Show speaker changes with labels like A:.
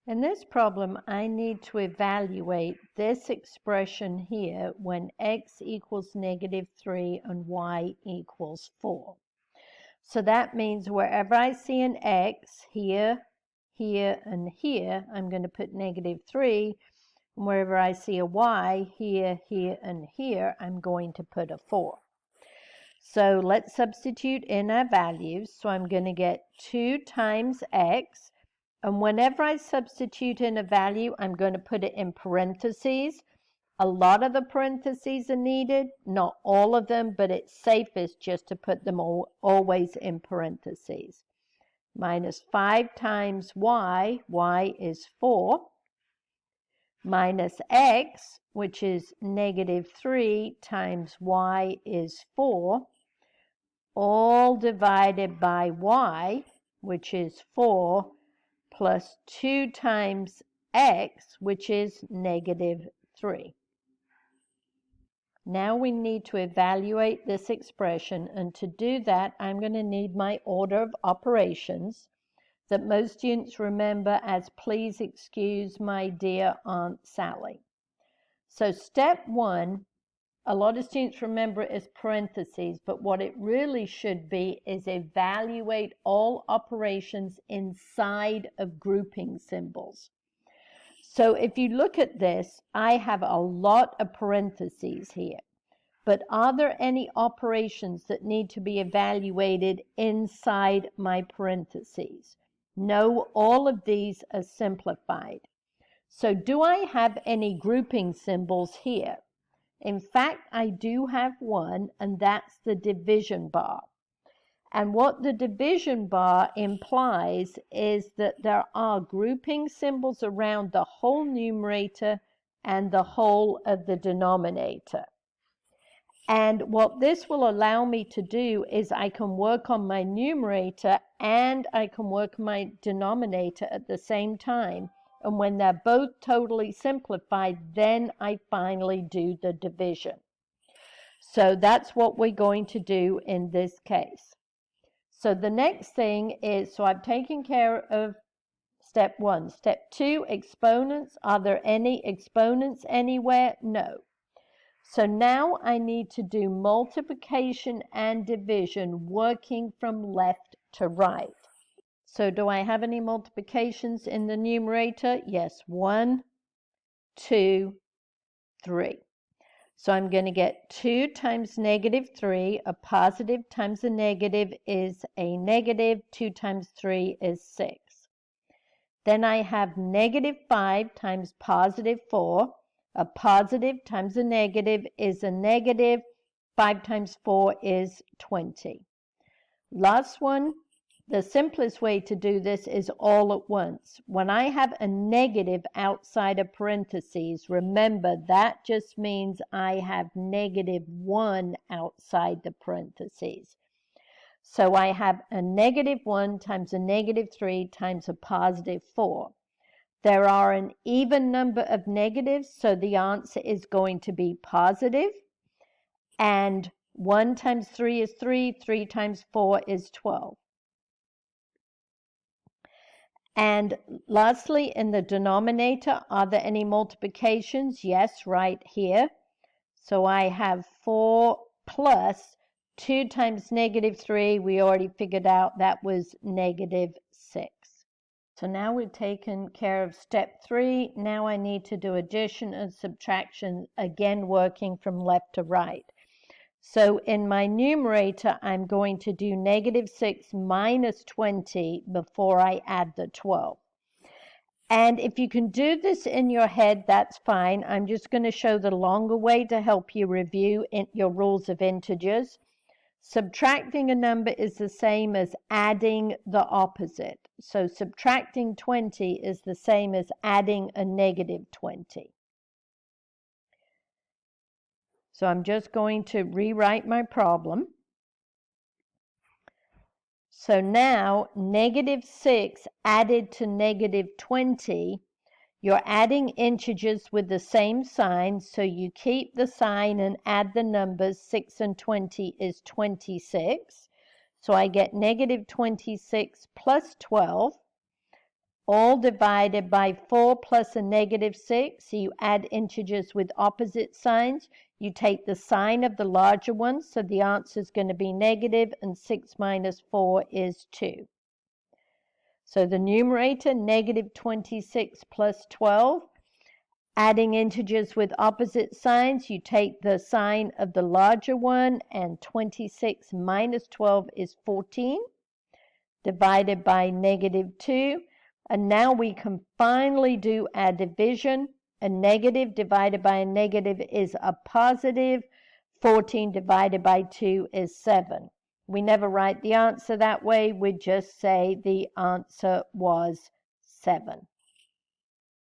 A: In this problem, I need to evaluate this expression here when x equals -3 and y equals 4. So that means wherever I see an x, here, here, and here, I'm going to put -3. And wherever I see a y, here, here, and here, I'm going to put a 4. So let's substitute in our values. So I'm going to get 2 times x. And whenever I substitute in a value, I'm going to put it in parentheses. A lot of the parentheses are needed, not all of them, but it's safest just to put them always in parentheses. Minus 5 times y is 4, minus x, which is -3 times y is 4, all divided by y, which is 4, plus 2 times x, which is -3. Now we need to evaluate this expression, and to do that, I'm going to need my order of operations that most students remember as please excuse my dear Aunt Sally. So step 1, a lot of students remember it as parentheses, but what it really should be is evaluate all operations inside of grouping symbols. So if you look at this, I have a lot of parentheses here, but are there any operations that need to be evaluated inside my parentheses? No, all of these are simplified. So do I have any grouping symbols here? In fact, I do have one, and that's the division bar. And what the division bar implies is that there are grouping symbols around the whole numerator and the whole of the denominator. And what this will allow me to do is I can work on my numerator and I can work my denominator at the same time. And when they're both totally simplified, then I finally do the division. So that's what we're going to do in this case. So the next thing is, so I've taken care of step 1. Step 2, exponents. Are there any exponents anywhere? No. So now I need to do multiplication and division working from left to right. So do I have any multiplications in the numerator? Yes, 1, 2, 3. So I'm going to get 2 times -3. A positive times a negative is a negative. 2 times 3 is 6. Then I have -5 times +4. A positive times a negative is a negative. 5 times 4 is 20. Last one. The simplest way to do this is all at once. When I have a negative outside of parentheses, remember that just means I have -1 outside the parentheses. So I have a -1 times a -3 times a +4. There are an even number of negatives, so the answer is going to be positive. And 1 times 3 is 3, 3 times 4 is 12. And lastly, in the denominator, are there any multiplications? Yes, right here. So I have 4 plus 2 times -3. We already figured out that was -6. So now we've taken care of step 3. Now I need to do addition and subtraction, again working from left to right. So in my numerator, I'm going to do -6 minus 20 before I add the 12. And if you can do this in your head, that's fine. I'm just going to show the longer way to help you review your rules of integers. Subtracting a number is the same as adding the opposite. So subtracting 20 is the same as adding a -20. So I'm just going to rewrite my problem. So now -6 added to -20, you're adding integers with the same sign, so you keep the sign and add the numbers. 6 and 20 is 26. So I get -26 plus 12, all divided by 4 plus a negative 6. So you add integers with opposite signs. You take the sign of the larger one, so the answer is going to be negative, and 6 minus 4 is 2. So the numerator, negative 26 plus 12. Adding integers with opposite signs, you take the sign of the larger one, and 26 minus 12 is 14, divided by negative 2. And now we can finally do our division. A negative divided by a negative is a positive. 14 divided by 2 is 7. We never write the answer that way. We just say the answer was 7.